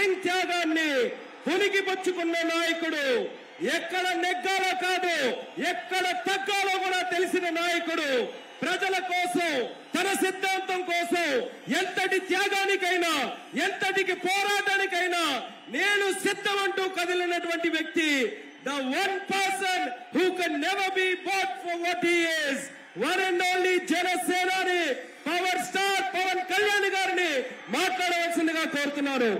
సింగ్ త్యాగాన్ని పునికిపుచ్చుకున్న నాయకుడు, ఎక్కడ నెగ్గాలో కాదు ఎక్కడ తగ్గాలో కూడా తెలిసిన నాయకుడు, ప్రజల కోసం తన సిద్ధాంతం కోసం ఎంతటి త్యాగానికైనా ఎంతటికి పోరాటానికైనా నేను సిద్ధమంటూ కదిలినటువంటి వ్యక్తి. The one person who can never be bought for what he is, one and only జనసేనాని పవర్ స్టార్ పవన్ కళ్యాణ్ గారిని మాట్లాడవలసిందిగా కోరుతున్నారు.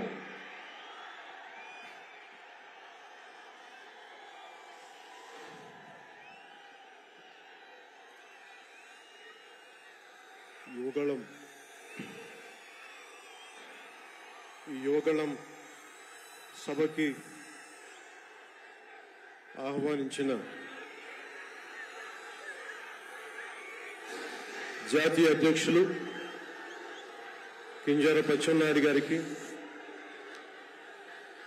యువగళం సభకి ఆహ్వానించిన జాతీయ అధ్యక్షులు కింజరాపు అచ్చెన్నాయుడు గారికి,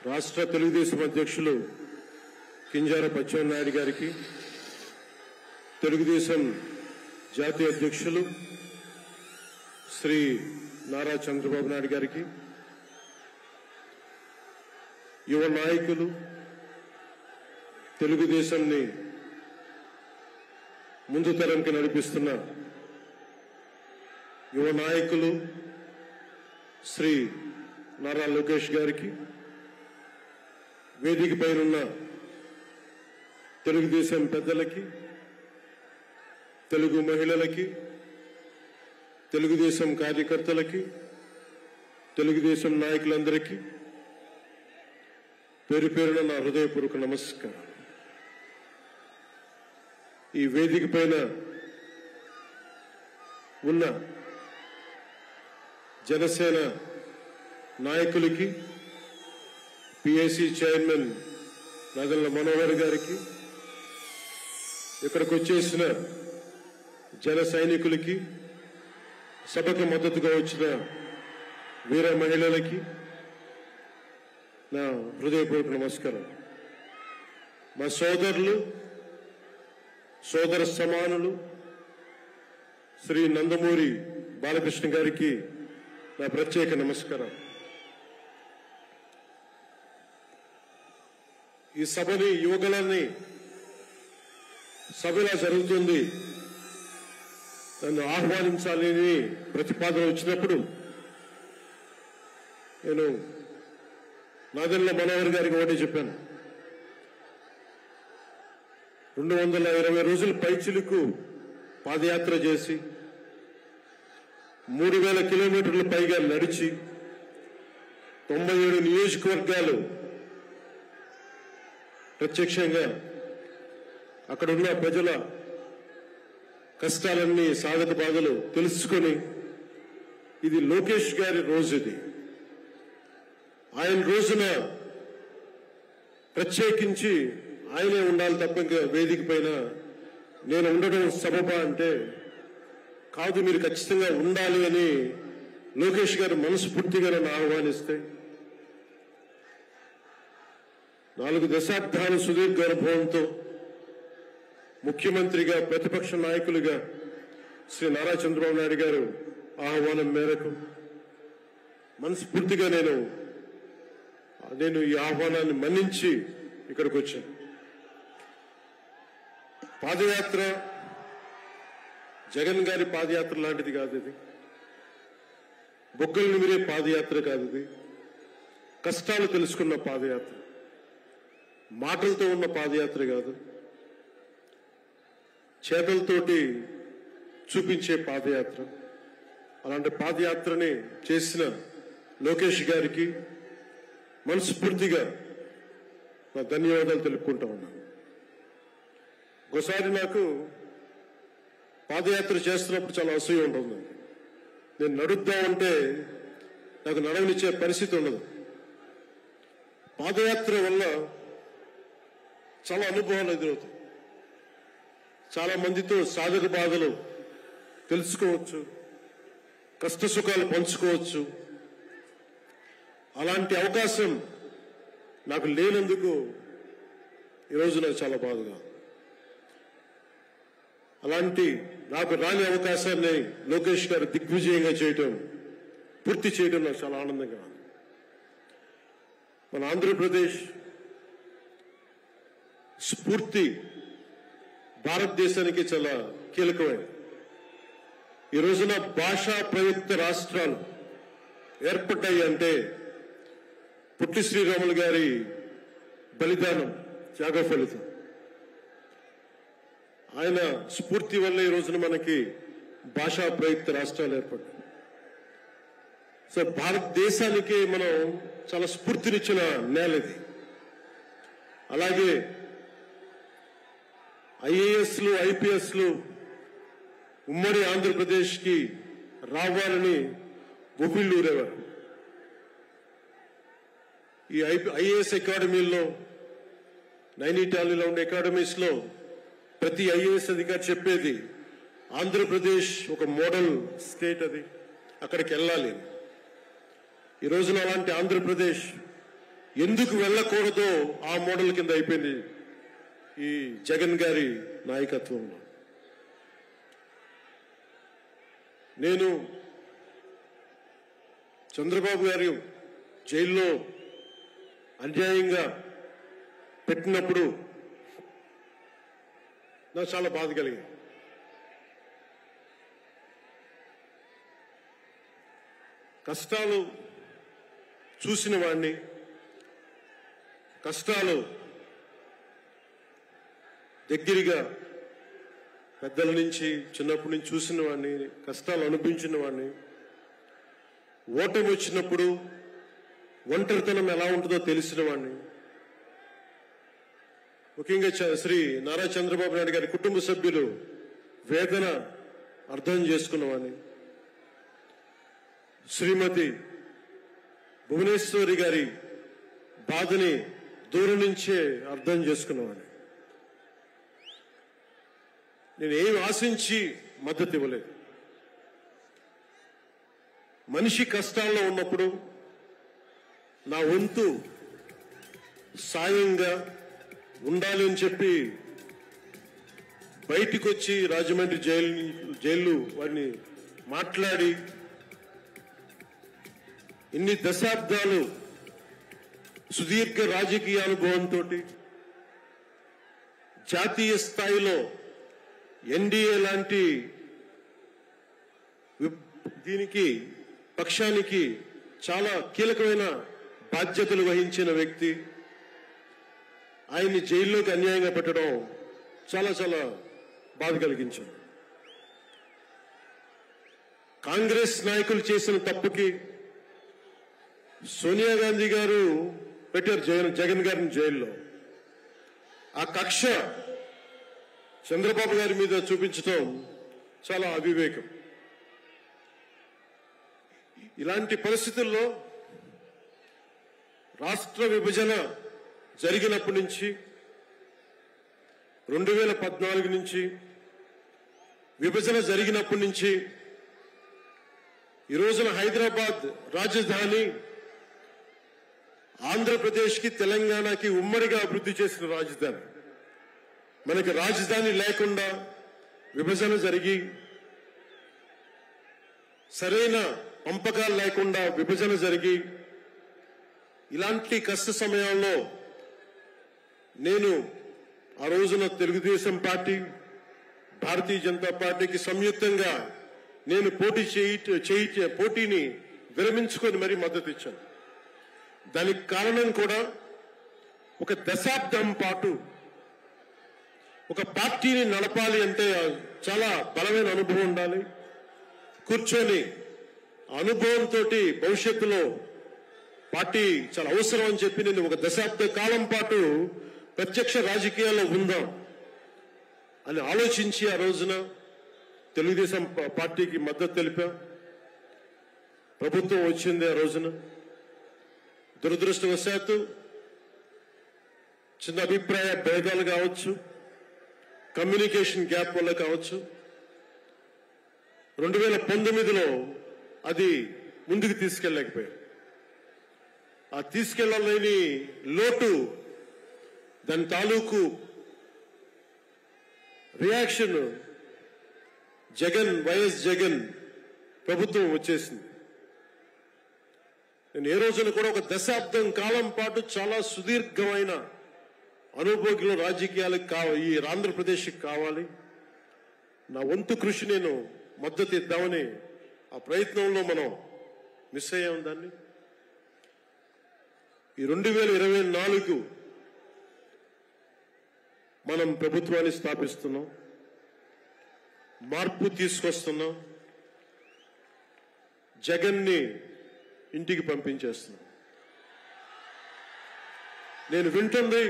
రాష్ట్ర తెలుగుదేశం అధ్యక్షులు కింజరాపు అచ్చెన్నాయుడు గారికి, తెలుగుదేశం జాతీయ అధ్యక్షులు శ్రీ నారా చంద్రబాబు నాయుడు గారికి, యువ నాయకులు, తెలుగుదేశాన్ని ముందు తరంకి నడిపిస్తున్న యువ నాయకులు శ్రీ నారా లోకేష్ గారికి, వేదిక పైనున్న తెలుగుదేశం పెద్దలకి, తెలుగు మహిళలకి, తెలుగుదేశం కార్యకర్తలకి, తెలుగుదేశం నాయకులందరికీ పేరు పేరున నా హృదయపూర్వక నమస్కారం. ఈ వేదిక పైన ఉన్న జనసేన నాయకులకి, పిఏసీ చైర్మన్ నాదెళ్ల మనోహర్ గారికి, ఇక్కడికి వచ్చేసిన జన సైనికులకి, సభకు మద్దతుగా వచ్చిన వీర మహిళలకి నా హృదయపూర్వక నమస్కారం. మా సోదరులు, సోదర సమానులు శ్రీ నందమూరి బాలకృష్ణ గారికి నా ప్రత్యేక నమస్కారం. ఈ సభని, యువగళాన్ని సభలా జరుగుతుంది, నన్ను ఆహ్వానించాలని ప్రతిపాదన వచ్చినప్పుడు నేను నాదెళ్ల మనోహర్ గారికి ఒకటి చెప్పాను. 220 రోజులు పైచిలుకు పాదయాత్ర చేసి 3000 కిలోమీటర్ల పైగా నడిచి 97 నియోజకవర్గాలు ప్రత్యక్షంగా అక్కడున్న ప్రజల కష్టాలన్నీ, సాధక బాధలు తెలుసుకొని, ఇది లోకేష్ గారి రోజు, ఇది ఆయన రోజున ప్రత్యేకించి ఆయనే ఉండాలి తప్ప ఇంకా వేదిక పైన నేను ఉండడం సబబా అంటే కాదు, మీరు ఖచ్చితంగా ఉండాలి అని లోకేష్ గారు మనస్ఫూర్తిగా నన్ను ఆహ్వానిస్తే 4 దశాబ్దాల సుదీర్ఘ అనుభవంతో ముఖ్యమంత్రిగా, ప్రతిపక్ష నాయకులుగా శ్రీ నారా చంద్రబాబు నాయుడు గారు ఆహ్వానం మేరకు మనస్ఫూర్తిగా నేను ఈ ఆహ్వానాన్ని మన్నించి ఇక్కడికి వచ్చాను. పాదయాత్ర జగన్ గారి పాదయాత్ర లాంటిది కాదు, ఇది బొగ్గలు మీరే పాదయాత్ర కాదు, ఇది కష్టాలు తెలుసుకున్న పాదయాత్ర, మాటలతో ఉన్న పాదయాత్ర కాదు, చేతలతోటి చూపించే పాదయాత్ర. అలాంటి పాదయాత్రని చేసిన లోకేష్ గారికి మనస్ఫూర్తిగా నా ధన్యవాదాలు తెలుపుకుంటా ఉన్నాను. ఒకసారి నాకు పాదయాత్ర చేస్తున్నప్పుడు చాలా అసూయ ఉంటుంది. నేను నడుద్దామంటే నాకు నడవనిచ్చే పరిస్థితి ఉండదు. పాదయాత్ర వల్ల చాలా అనుభవాలు ఎదురవుతాయి. చాలా మందితో సాధక బాధలు తెలుసుకోవచ్చు, కష్ట సుఖాలు పంచుకోవచ్చు. అలాంటి అవకాశం నాకు లేనందుకు ఈరోజు నాకు చాలా బాధగా. అలాంటి నాకు రాని అవకాశాన్ని లోకేష్ గారు దిగ్విజయంగా చేయటం, పూర్తి చేయడం నాకు చాలా ఆనందంగా ఉంది. మన ఆంధ్రప్రదేశ్ స్ఫూర్తి భారతదేశానికి చాలా కీలకమైనది. ఈ రోజున భాషా ప్రయుక్త రాష్ట్రాలు ఏర్పడ్డాయి అంటే పుట్టి శ్రీరాములు గారి బలిదానం, త్యాగ ఫలితం. ఆయన స్ఫూర్తి వల్ల ఈ రోజున మనకి భాషా ప్రయుక్త రాష్ట్రాలు ఏర్పడ్డాయి. సో భారతదేశానికి మనం చాలా స్ఫూర్తినిచ్చిన నేల ఇది. అలాగే ఐఏఎస్లు, ఐపీఎస్లు ఉమ్మడి ఆంధ్రప్రదేశ్కి రావాలని ఉవ్విళ్ళూరేవారు. ఈ ఐఏఎస్ అకాడమీల్లో, నైనిటాల్లో ఉండే అకాడమీస్లో ప్రతి ఐఏఎస్ అధికారి చెప్పేది ఆంధ్రప్రదేశ్ ఒక మోడల్ స్టేట్, అది అక్కడికి వెళ్ళాలి. ఈ రోజున అలాంటి ఆంధ్రప్రదేశ్ ఎందుకు వెళ్ళకూడదో ఆ మోడల్ కింద అయిపోయింది ఈ జగన్ గారి నాయకత్వంలో. నేను చంద్రబాబు గారు జైల్లో అన్యాయంగా పెట్టినప్పుడు నాకు చాలా బాధ కలిగింది. కష్టాలు చూసిన వాడిని, కష్టాలు దగ్గరగా పెద్దల నుంచి చిన్నప్పటి నుంచి చూసిన వాడిని, కష్టాలు అనుభవించిన వాడిని, ఓటమి వచ్చినప్పుడు ఒంటరితనం ఎలా ఉంటుందో తెలిసిన వాడిని, ముఖ్యంగా శ్రీ నారా చంద్రబాబు నాయుడు గారి కుటుంబ సభ్యులు వేదన అర్థం చేసుకున్నవాడిని, శ్రీమతి భువనేశ్వరి గారి బాధని దూరం నుంచే అర్థం చేసుకున్నవాడిని. నేను ఏం ఆశించి మద్దతు ఇవ్వలేదు. మనిషి కష్టాల్లో ఉన్నప్పుడు నా వంతు సాయంగా ఉండాలి అని చెప్పి బయటికి వచ్చి రాజమండ్రి జైలు వారిని మాట్లాడి ఇన్ని దశాబ్దాలు సుదీర్ఘ రాజకీయ అనుభవంతో జాతీయ స్థాయిలో ఎన్డీఏ లాంటి దీనికి పక్షానికి చాలా కీలకమైన బాధ్యతలు వహించిన వ్యక్తి ఆయన్ని జైల్లోకి అన్యాయంగా పెట్టడం చాలా చాలా బాధ కలిగించింది. కాంగ్రెస్ నాయకులు చేసిన తప్పుకి సోనియా గాంధీ గారు పెట్టారు జగన్ గారిని జైల్లో. ఆ కక్ష చంద్రబాబు గారి మీద చూపించడం చాలా అవివేకం. ఇలాంటి పరిస్థితుల్లో రాష్ట్ర విభజన జరిగినప్పటి నుంచి 2014 నుంచి విభజన జరిగినప్పటి నుంచి ఈ రోజున హైదరాబాద్ రాజధాని ఆంధ్రప్రదేశ్కి, తెలంగాణకి ఉమ్మడిగా అభివృద్ధి చేసిన రాజధాని. మనకి రాజధాని లేకుండా విభజన జరిగి, సరైన పంపకాలు లేకుండా విభజన జరిగి, ఇలాంటి కష్ట సమయాల్లో నేను ఆ రోజున తెలుగుదేశం పార్టీ, భారతీయ జనతా పార్టీకి సంయుక్తంగా నేను పోటీని విరమించుకొని మరీ మద్దతు ఇచ్చాను. దానికి కారణం కూడా ఒక దశాబ్దం పాటు ఒక పార్టీని నడపాలి అంటే చాలా బలమైన అనుభవం ఉండాలి. కూర్చొని అనుభవంతో భవిష్యత్తులో పార్టీ చాలా అవసరం అని చెప్పి నేను ఒక దశాబ్ద కాలం పాటు ప్రత్యక్ష రాజకీయాల్లో ఉందాం అని ఆలోచించి ఆ రోజున తెలుగుదేశం పార్టీకి మద్దతు తెలిపాం. ప్రభుత్వం వచ్చింది ఆ రోజున. దురదృష్టవశాత్తు చిన్న అభిప్రాయ భేదాలు కావచ్చు, కమ్యూనికేషన్ గ్యాప్ వల్ల కావచ్చు, 2019లో అది ముందుకు తీసుకెళ్ళలేకపోయాం. ఆ తీసుకెళ్లలేని లోటు, దాని తాలూకు రియాక్షన్ వైఎస్ జగన్ ప్రభుత్వం వచ్చేసింది. నేను ఏ రోజున కూడా ఒక దశాబ్దం కాలం పాటు చాలా సుదీర్ఘమైన అనుభోగిలో రాజకీయాలకు ఈ ఆంధ్రప్రదేశ్కి కావాలి. నా వంతు కృషి నేను మద్దతు ఇద్దామని ఆ ప్రయత్నంలో మనం మిస్ అయ్యాం. దాన్ని ఈ 2024 మనం ప్రభుత్వాన్ని స్థాపిస్తున్నాం, మార్పు తీసుకొస్తున్నాం, జగన్ని ఇంటికి పంపించేస్తున్నాం. నేను వింటుంది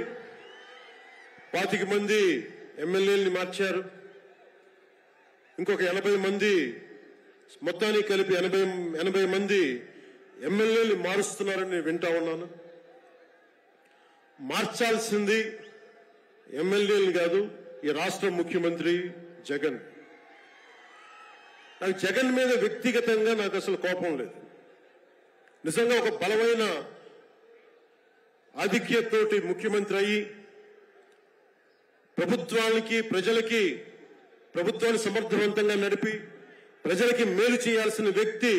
25 మంది ఎమ్మెల్యేలని మార్చారు, ఇంకొక 80 మంది, మొత్తానికి కలిపి 80 మంది ఎమ్మెల్యేలు మారుస్తున్నారని నేను వింటా ఉన్నాను. మార్చాల్సింది ఎమ్మెల్యేలు కాదు, ఈ రాష్ట్ర ముఖ్యమంత్రి జగన్. నాకు జగన్ మీద వ్యక్తిగతంగా నాకు అసలు కోపం లేదు. నిజంగా ఒక బలమైన ఆధిక్యతతోటి ముఖ్యమంత్రి అయ్యి ప్రభుత్వాన్ని సమర్థవంతంగా నడిపి ప్రజలకి మేలు చేయాల్సిన వ్యక్తి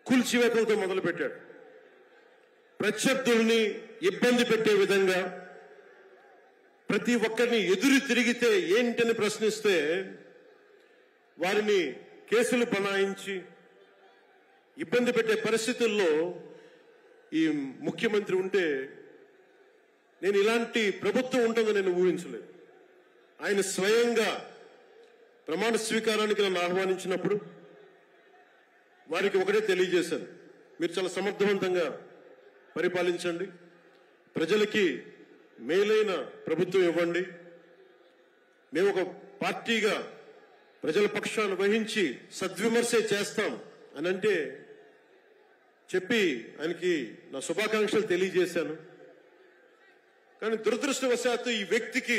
కూల్చివేతలతో మొదలుపెట్టాడు. ప్రత్యర్థుల్ని ఇబ్బంది పెట్టే విధంగా, ప్రతి ఒక్కరిని ఎదురు తిరిగితే ఏంటని ప్రశ్నిస్తే వారిని కేసులు బనాయించి ఇబ్బంది పెట్టే పరిస్థితుల్లో ఈ ముఖ్యమంత్రి ఉంటే నేను ఇలాంటి ప్రభుత్వం ఉంటుందని నేను ఊహించలేదు. ఆయన స్వయంగా ప్రమాణ స్వీకారానికి నన్ను ఆహ్వానించినప్పుడు వారికి ఒకటే తెలియజేశాను, మీరు చాలా సమర్థవంతంగా పరిపాలించండి, ప్రజలకి మేలైన ప్రభుత్వం ఇవ్వండి, మేము ఒక పార్టీగా ప్రజల పక్షాన్ని వహించి సద్విమర్శ చేస్తాం అని అంటే చెప్పి ఆయనకి నా శుభాకాంక్షలు తెలియజేశాను. కానీ దురదృష్టవశాత్తు ఈ వ్యక్తికి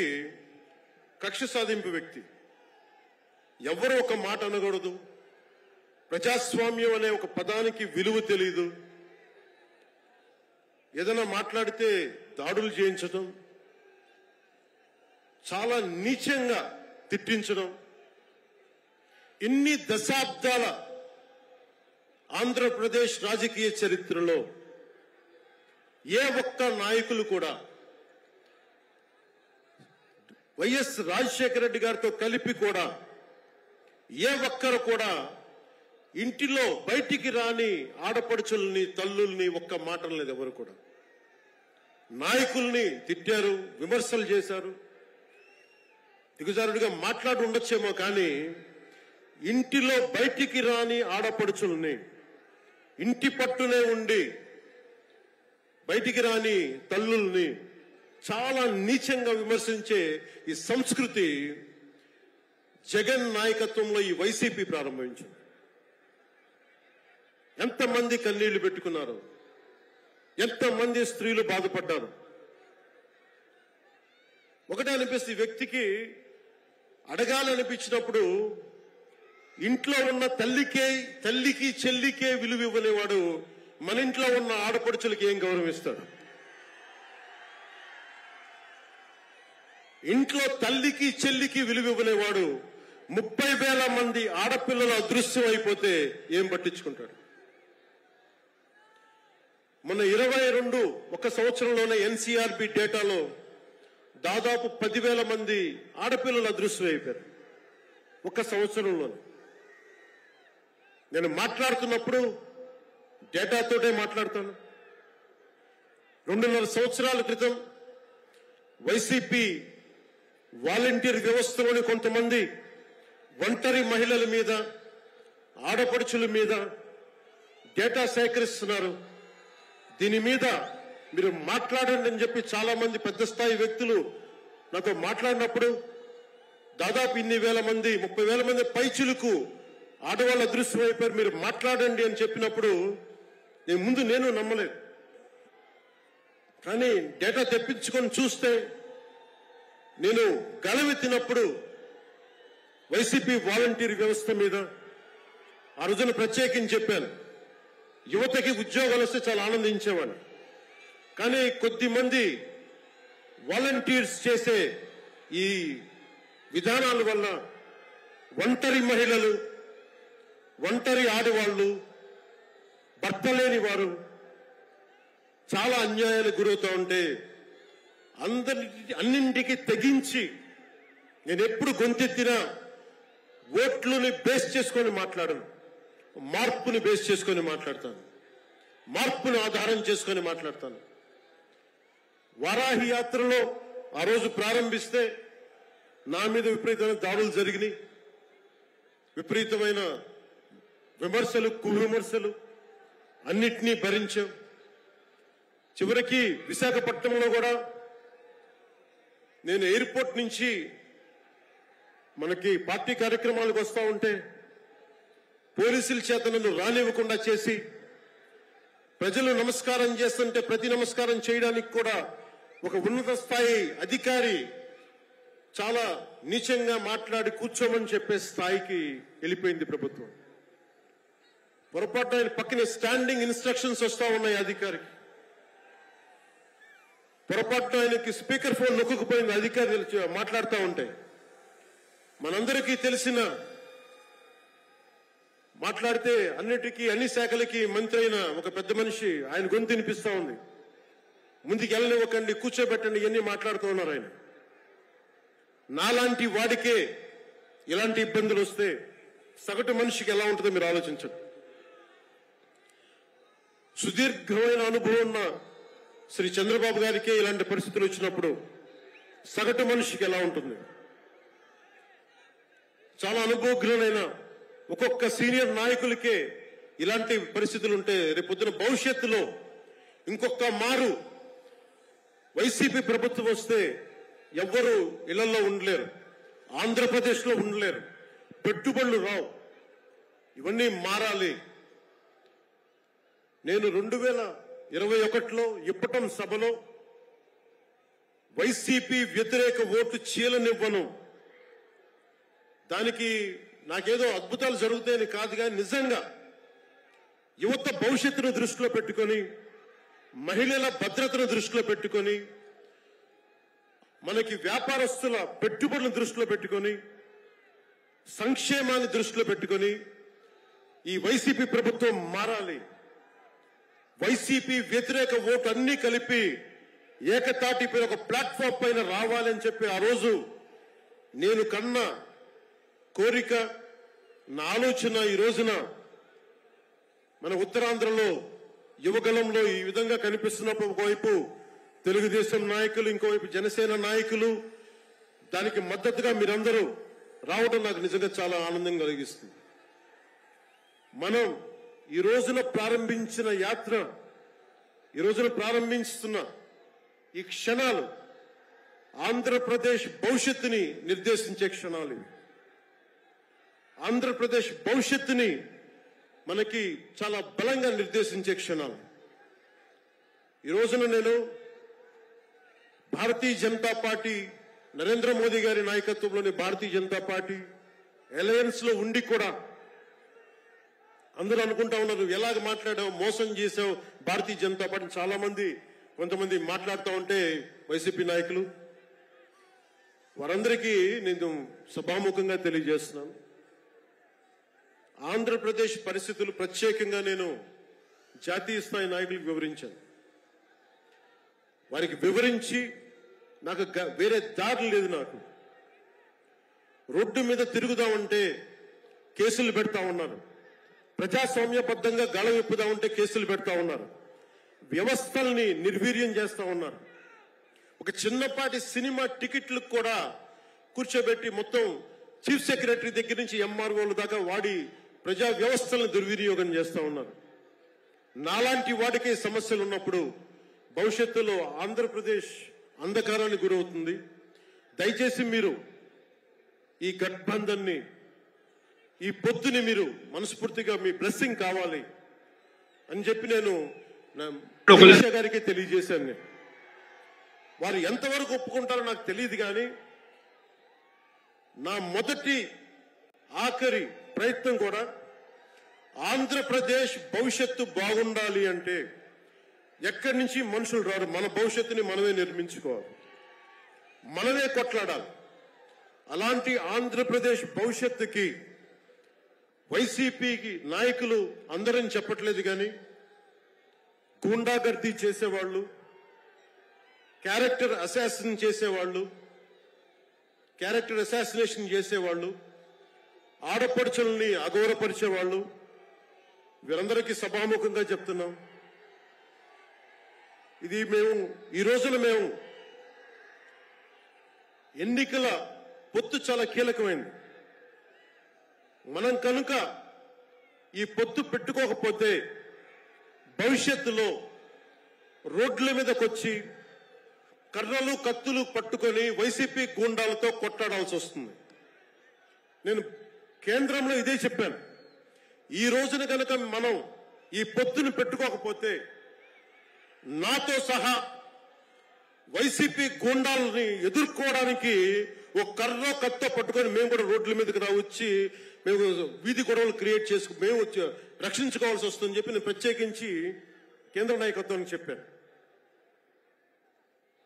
కక్ష సాధింపు వ్యక్తి, ఎవరో ఒక మాట అనకూడదు, ప్రజాస్వామ్యం అనే ఒక పదానికి విలువ తెలియదు, ఏదైనా మాట్లాడితే దాడులు చేయించడం, చాలా నీచంగా తిట్టించడం, ఇన్ని దశాబ్దాల ఆంధ్రప్రదేశ్ రాజకీయ చరిత్రలో ఏ ఒక్క నాయకులు కూడా వైఎస్ రాజశేఖర రెడ్డి గారితో కలిపి కూడా ఏ ఒక్కరు కూడా ఇంటిలో బయటికి రాని ఆడపడుచుల్ని, తల్లుల్ని ఒక్క మాట లేదు. ఎవరు కూడా నాయకుల్ని తిట్టారు, విమర్శలు చేశారు, దిగజారుడిగా మాట్లాడి ఉండొచ్చేమో, కానీ ఇంటిలో బయటికి రాని ఆడపడుచుల్ని, ఇంటి పట్టునే ఉండి బయటికి రాని తల్లుల్ని చాలా నీచంగా విమర్శించే ఈ సంస్కృతి జగన్ నాయకత్వంలో ఈ వైసీపీ ప్రారంభించింది. ఎంతమంది కన్నీళ్లు పెట్టుకున్నారు, ఎంతమంది స్త్రీలు బాధపడ్డారు. ఒకటే అనిపిస్తుంది, ఈ వ్యక్తికి అడగాలనిపించినప్పుడు ఇంట్లో ఉన్న తల్లికి చెల్లికే విలువ ఇవ్వలేవాడు మన ఇంట్లో ఉన్న ఆడపడుచులకి ఏం గౌరవిస్తాడు? ఇంట్లో తల్లికి చెల్లికి విలువ ఇవ్వలేవాడు 30,000 మంది ఆడపిల్లలు అదృశ్యం అయిపోతే ఏం పట్టించుకుంటాడు? మొన్న 22 ఒక సంవత్సరంలోనే ఎన్సీఆర్బీ డేటాలో దాదాపు 10,000 మంది ఆడపిల్లలు అదృశ్యం అయిపోయారు ఒక సంవత్సరంలోనే. నేను మాట్లాడుతున్నప్పుడు డేటాతోటే మాట్లాడతాను. 2.5 సంవత్సరాల క్రితం వైసీపీ వాలంటీర్ వ్యవస్థలోని కొంతమంది ఒంటరి మహిళల మీద, ఆడపడుచుల మీద డేటా సేకరిస్తున్నారు. దీని మీద మీరు మాట్లాడండి అని చెప్పి చాలా మంది పెద్ద స్థాయి వ్యక్తులు నాతో మాట్లాడినప్పుడు దాదాపు ఇన్ని వేల మంది, 30,000 మంది పైచులకు ఆడవాళ్ళు అదృశ్యం అయిపోయారు, మీరు మాట్లాడండి అని చెప్పినప్పుడు నేను నమ్మలేదు. కానీ డేటా తెప్పించుకొని చూస్తే నేను గలవెత్తినప్పుడు వైసీపీ వాలంటీర్ వ్యవస్థ మీద ఆ రోజున ప్రత్యేకించి చెప్పాను, యువతకి ఉద్యోగాలు వస్తే చాలా ఆనందించేవాడిని. కానీ కొద్ది మంది వాలంటీర్స్ చేసే ఈ విధానాల వల్ల ఒంటరి మహిళలు, ఒంటరి ఆడవాళ్లు, భర్త లేని వారు చాలా అన్యాయాలకు గురవుతూ ఉంటే అన్నింటికి తెగించి నేను ఎప్పుడు గొంతెత్తినా ఓట్లని బేస్ చేసుకొని మాట్లాడను, మార్పుని బేస్ చేసుకొని మాట్లాడతాను, మార్పుని ఆధారం చేసుకొని మాట్లాడతాను. వారాహి యాత్రలో ఆ రోజు ప్రారంభిస్తే నా మీద విపరీతమైన దాడులు జరిగినాయి, విపరీతమైన విమర్శలు, కువిమర్శలు అన్నిటినీ భరించాం. చివరికి విశాఖపట్నంలో కూడా నేను ఎయిర్పోర్ట్ నుంచి మనకి పార్టీ కార్యక్రమాలకు వస్తూ ఉంటే పోలీసుల చేత నన్ను రానివ్వకుండా చేసి, ప్రజలు నమస్కారం చేస్తుంటే ప్రతి నమస్కారం చేయడానికి కూడా ఒక ఉన్నత స్థాయి అధికారి చాలా నీచంగా మాట్లాడి కూర్చోమని చెప్పే స్థాయికి వెళ్ళిపోయింది ప్రభుత్వం. పొరపాటు ఆయన పక్కనే స్టాండింగ్ ఇన్స్ట్రక్షన్స్ వస్తూ ఉన్నాయి అధికారికి. పొరపాటు ఆయనకి స్పీకర్ ఫోన్ నొక్కుకుపోయింది అధికారి మాట్లాడుతూ ఉంటాయి. మనందరికీ తెలిసిన మాట్లాడితే అన్నిటికీ అన్ని శాఖలకి మంత్రి అయిన ఒక పెద్ద మనిషి ఆయన గొంతు వినిపిస్తూ ఉంది. ముందుకు వెళ్ళనివ్వకండి, కూర్చోబెట్టండి, ఇవన్నీ మాట్లాడుతూ ఉన్నారు ఆయన. నాలాంటి వాడికే ఇలాంటి ఇబ్బందులు వస్తే సగటు మనిషికి ఎలా ఉంటుందో మీరు ఆలోచించండి. సుదీర్ఘమైన అనుభవం ఉన్న శ్రీ చంద్రబాబు గారికే ఇలాంటి పరిస్థితులు వచ్చినప్పుడు సగటు మనిషికి ఎలా ఉంటుంది? చాలా అనుభవజ్ఞులైన ఒక్కొక్క సీనియర్ నాయకులకే ఇలాంటి పరిస్థితులు ఉంటే రేపొద్దున భవిష్యత్తులో ఇంకొక మారు వైసీపీ ప్రభుత్వం వస్తే ఎవ్వరూ ఇళ్లలో ఉండలేరు, ఆంధ్రప్రదేశ్లో ఉండలేరు, పెట్టుబడులు రావు. ఇవన్నీ మారాలి. నేను 2021లో ఇప్పటం సభలో వైసీపీ వ్యతిరేక ఓటు చీలనివ్వను. దానికి నాకేదో అద్భుతాలు జరుగుతాయని కాదు, కానీ నిజంగా యువత భవిష్యత్తును దృష్టిలో పెట్టుకొని, మహిళల భద్రతను దృష్టిలో పెట్టుకొని, మనకి వ్యాపారస్తుల పెట్టుబడులను దృష్టిలో పెట్టుకొని, సంక్షేమాన్ని దృష్టిలో పెట్టుకొని ఈ వైసీపీ ప్రభుత్వం మారాలి. వైసీపీ వ్యతిరేక ఓటు అన్ని కలిపి ఏకతాటిపై ఒక ప్లాట్ఫామ్ పైన రావాలని చెప్పి ఆ రోజు నేను కన్న కోరిక, నా ఆలోచన ఈ రోజున మన ఉత్తరాంధ్రలో యువగలంలో ఈ విధంగా కనిపిస్తున్నప్పుడు ఒకవైపు తెలుగుదేశం నాయకులు, ఇంకోవైపు జనసేన నాయకులు, దానికి మద్దతుగా మీరందరూ రావడం నాకు నిజంగా చాలా ఆనందం కలిగిస్తుంది. మనం ఈ రోజున ప్రారంభించిన యాత్ర, ఈ రోజున ప్రారంభిస్తున్న ఈ క్షణాలు ఆంధ్రప్రదేశ్ భవిష్యత్తుని నిర్దేశించే క్షణాలు ఇవి. ఆంధ్రప్రదేశ్ భవిష్యత్తుని మనకి చాలా బలంగా నిర్దేశించే క్షణాలు. ఈ రోజున నేను భారతీయ జనతా పార్టీ, నరేంద్ర మోదీ గారి నాయకత్వంలోని భారతీయ జనతా పార్టీ అలయన్స్ లో ఉండి కూడా అందరూ అనుకుంటా ఉన్నారు, ఎలాగ మాట్లాడావు, మోసం చేసావు భారతీయ జనతా పార్టీ. చాలా మంది, కొంతమంది మాట్లాడుతూ ఉంటే వైసీపీ నాయకులు, వారందరికీ నేను సభాముఖంగా తెలియజేస్తున్నాను, ఆంధ్రప్రదేశ్ పరిస్థితులు ప్రత్యేకంగా నేను జాతీయ స్థాయి నాయకులకు వివరించాను. వారికి వివరించి నాకు వేరే దారి లేదు. నాకు రోడ్డు మీద తిరుగుదామంటే కేసులు పెడతా ఉన్నారు, ప్రజాస్వామ్యబద్ధంగా గళం విప్పుదామంటే కేసులు పెడతా ఉన్నారు, వ్యవస్థల్ని నిర్వీర్యం చేస్తా ఉన్నారు. ఒక చిన్నపాటి సినిమా టికెట్లకు కూడా కూర్చోబెట్టి మొత్తం చీఫ్ సెక్రటరీ దగ్గర నుంచి ఎంఆర్ఓల దాకా వాడి ప్రజా వ్యవస్థలను దుర్వినియోగం చేస్తా ఉన్నారు. నాలాంటి వాడికి సమస్యలు ఉన్నప్పుడు భవిష్యత్తులో ఆంధ్రప్రదేశ్ అంధకారానికి గురవుతుంది. దయచేసి మీరు ఈ గఠబంధన్ని, ఈ పొత్తుని మీరు మనస్ఫూర్తిగా మీ బ్లెస్సింగ్ కావాలి అని చెప్పి నేను అమిత్ షా గారికి తెలియజేశాను. వారు ఎంతవరకు ఒప్పుకుంటారో నాకు తెలియదు, కానీ నా మొదటి ఆఖరి ప్రయత్నం కూడా ఆంధ్రప్రదేశ్ భవిష్యత్తు బాగుండాలి అంటే ఎక్కడి నుంచి మనుషులు రారు, మన భవిష్యత్తుని మనమే నిర్మించుకోవాలి, మనమే కొట్లాడాలి. అలాంటి ఆంధ్రప్రదేశ్ భవిష్యత్తుకి వైసీపీకి నాయకులు అందరని చెప్పట్లేదు, కానీ గూండాగర్దీ చేసేవాళ్ళు, క్యారెక్టర్ అసాసినేషన్ చేసేవాళ్ళు, ఆడపడుచుల్ని అగౌరవపరిచేవాళ్ళు, వీరందరికీ సభాముఖంగా చెప్తున్నాం. ఇది ఈ రోజున మేము ఎన్నికల పొత్తు చాలా కీలకమైంది. మనం కనుక ఈ పొత్తు పెట్టుకోకపోతే భవిష్యత్తులో రోడ్ల మీదకొచ్చి కర్రలు కత్తులు పట్టుకొని వైసీపీ గూండాలతో కొట్టాడాల్సి వస్తుంది. నేను కేంద్రంలో ఇదే చెప్పాను. ఈ రోజున కనుక మనం ఈ పొత్తుని పెట్టుకోకపోతే నాతో సహా వైసీపీ గూండాలని ఎదుర్కోవడానికి ఒక కర్ర కత్తో పట్టుకొని మేము కూడా రోడ్ల మీదకి వచ్చి మేము వీధి గొడవలు క్రియేట్ చేసుకు మేము రక్షించుకోవాల్సి వస్తుందని చెప్పి నేను ప్రత్యేకించి కేంద్ర నాయకత్వానికి చెప్పాను.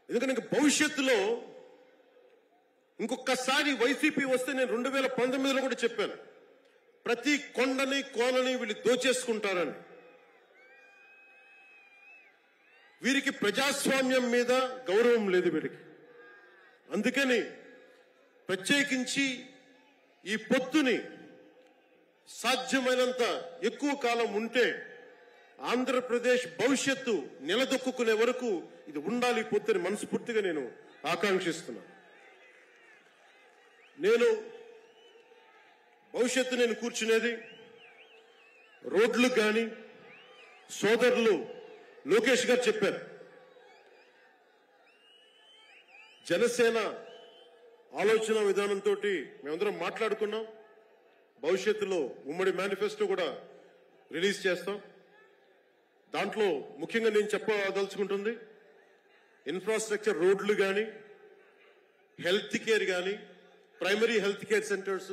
ఎందుకంటే భవిష్యత్తులో ఇంకొకసారి వైసీపీ వస్తే నేను 2019లో కూడా చెప్పాను, ప్రతి కొండని కోనని వీళ్ళు దోచేసుకుంటారని. వీరికి ప్రజాస్వామ్యం మీద గౌరవం లేదు వీరికి. అందుకని ప్రత్యేకించి ఈ పొత్తుని సాధ్యమైనంత ఎక్కువ కాలం ఉంటే ఆంధ్రప్రదేశ్ భవిష్యత్తు నిలదొక్కునే వరకు ఇది ఉండాలి పొత్తుని మనస్ఫూర్తిగా నేను ఆకాంక్షిస్తున్నాను. నేను భవిష్యత్తు నేను కూర్చునేది రోడ్లు కానీ సోదరులు లోకేష్ గారు చెప్పారు, జనసేన ఆలోచన విధానంతో మేమందరం మాట్లాడుకున్నాం. భవిష్యత్తులో ఉమ్మడి మేనిఫెస్టో కూడా రిలీజ్ చేస్తాం. దాంట్లో ముఖ్యంగా నేను చెప్పదలుచుకుంటుంది ఇన్ఫ్రాస్ట్రక్చర్, రోడ్లు కానీ, హెల్త్ కేర్ కానీ, primary health care centres,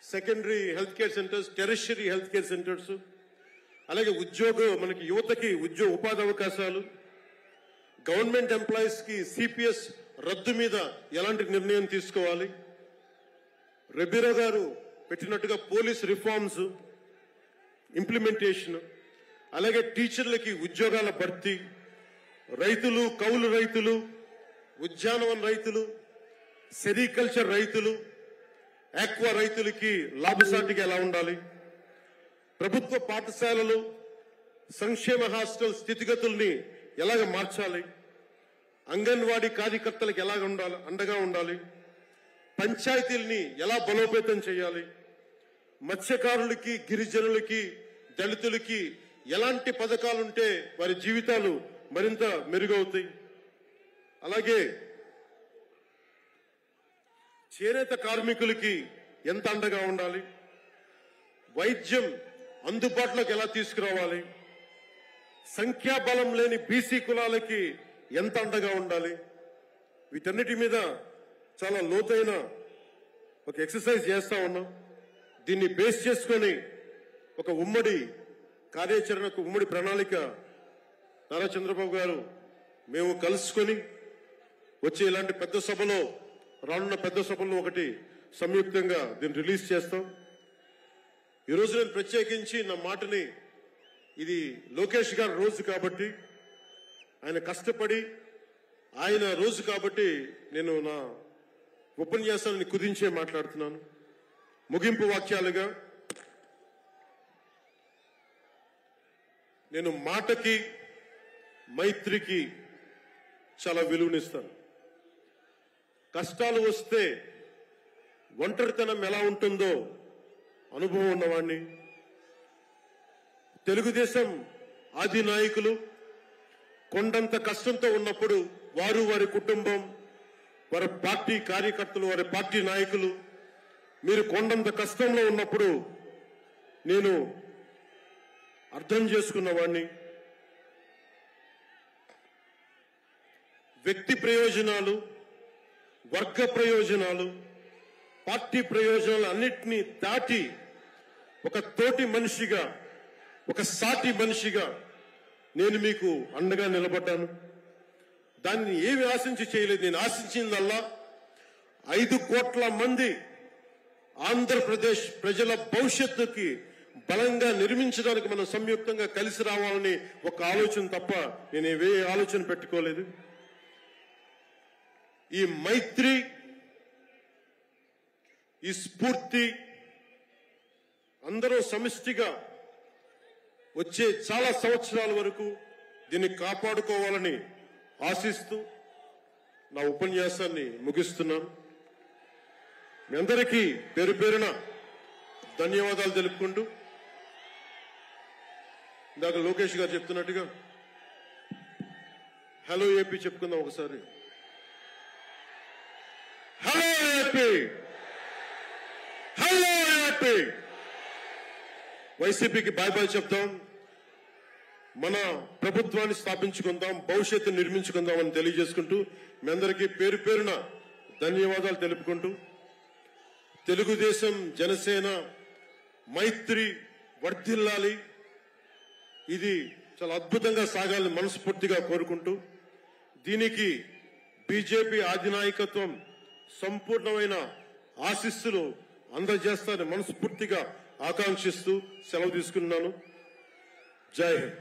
secondary health care centres, tertiary health care centres, అలాగే మనకి యువతకి ఉపాధి అవకాశాలు, గవర్నమెంట్ ఎంప్లాయీస్ కి సిపిఎస్ రద్దు మీద ఎలాంటి నిర్ణయం తీసుకోవాలి, రెబీరా గారు పెట్టినట్టుగా పోలీస్ రిఫార్మ్స్ ఇంప్లిమెంటేషన్, అలాగే టీచర్లకి ఉద్యోగాల భర్తీ, రైతులు, కౌలు రైతులు, ఉద్యానవన రైతులు, సెరికల్చర్ రైతులు, ఆక్వా రైతులకి లాభసాటిగా ఎలా ఉండాలి, ప్రభుత్వ పాఠశాలలు, సంక్షేమ హాస్టల్ స్థితిగతుల్ని ఎలాగ మార్చాలి, అంగన్వాడీ కార్యకర్తలకు ఎలాగ అండగా ఉండాలి, పంచాయతీల్ని ఎలా బలోపేతం చేయాలి, మత్స్యకారులకి, గిరిజనులకి, దళితులకి ఎలాంటి పథకాలుంటే వారి జీవితాలు మరింత మెరుగవుతాయి, అలాగే చేనేత కార్మికులకి ఎంత అండగా ఉండాలి, వైద్యం అందుబాటులోకి ఎలా తీసుకురావాలి, సంఖ్యాబలం లేని బీసీ కులాలకి ఎంత అండగా ఉండాలి, వీటన్నిటి మీద చాలా లోతైన ఒక ఎక్సర్సైజ్ చేస్తా ఉన్నాం. దీన్ని బేస్ చేసుకొని ఒక ఉమ్మడి కార్యాచరణకు, ఉమ్మడి ప్రణాళిక నారా చంద్రబాబు గారు మేము కలుసుకొని వచ్చే ఇలాంటి పెద్ద సభలో, రానున్న పెద్ద సభలో ఒకటి సంయుక్తంగా దీన్ని రిలీజ్ చేస్తాం. ఈరోజు నేను ప్రత్యేకించి నా మాటని, ఇది లోకేష్ గారి రోజు కాబట్టి, ఆయన కష్టపడి ఆయన రోజు కాబట్టి నేను నా ఉపన్యాసాన్ని కుదించే మాట్లాడుతున్నాను. ముగింపు వాక్యాలుగా నేను మాటకి, మైత్రికి చాలా విలువనిస్తాను. కష్టాలు వస్తే ఒంటరితనం ఎలా ఉంటుందో అనుభవం ఉన్నవాడిని. తెలుగుదేశం ఆది నాయకులు కొండంత కష్టంతో ఉన్నప్పుడు వారు, వారి కుటుంబం, వారి పార్టీ కార్యకర్తలు, వారి పార్టీ నాయకులు మీరు కొండంత కష్టంలో ఉన్నప్పుడు నేను అర్థం చేసుకున్నవాడిని. వ్యక్తి ప్రయోజనాలు, వర్గ ప్రయోజనాలు, పార్టీ ప్రయోజనాలు అన్నిటినీ దాటి ఒక తోటి మనిషిగా, ఒక సాటి మనిషిగా నేను మీకు అండగా నిలబడ్డాను. దాన్ని ఏమి ఆశించి చేయలేదు. నేను ఆశించిందల్లా 5 కోట్ల మంది ఆంధ్రప్రదేశ్ ప్రజల భవిష్యత్తుకి బలంగా నిర్మించడానికి మనం సంయుక్తంగా కలిసి రావాలని ఒక ఆలోచన తప్ప నేను ఏ ఆలోచన పెట్టుకోలేదు. ఈ మైత్రి, ఈ స్ఫూర్తి అందరూ సమిష్టిగా వచ్చే చాలా సంవత్సరాల వరకు దీన్ని కాపాడుకోవాలని ఆశిస్తూ నా ఉపన్యాసాన్ని ముగిస్తున్నాను. మీ అందరికీ పేరు పేరున ధన్యవాదాలు తెలుపుకుంటూ, ఇందాక లోకేష్ గారు చెప్తున్నట్టుగా హలో ఏపీ చెప్పుకుందాం ఒకసారి. Hello AP, hello AP. వైసీపీకి బాయ్ బాయ్ చెప్తాం. మన ప్రభుత్వాన్ని స్థాపించుకుందాం, భవిష్యత్తు నిర్మించుకుందాం అని తెలియజేసుకుంటూ మీ అందరికీ పేరు పేరున ధన్యవాదాలు తెలుపుకుంటూ, తెలుగుదేశం జనసేన మైత్రి వర్ధిల్లాలి, ఇది చాలా అద్భుతంగా సాగాలని మనస్ఫూర్తిగా కోరుకుంటూ, దీనికి బీజేపీ అధినాయకత్వం సంపూర్ణమైన ఆశీస్సులు అందజేస్తారని మనస్ఫూర్తిగా ఆకాంక్షిస్తూ సెలవు తీసుకున్నాను. జై హింద్.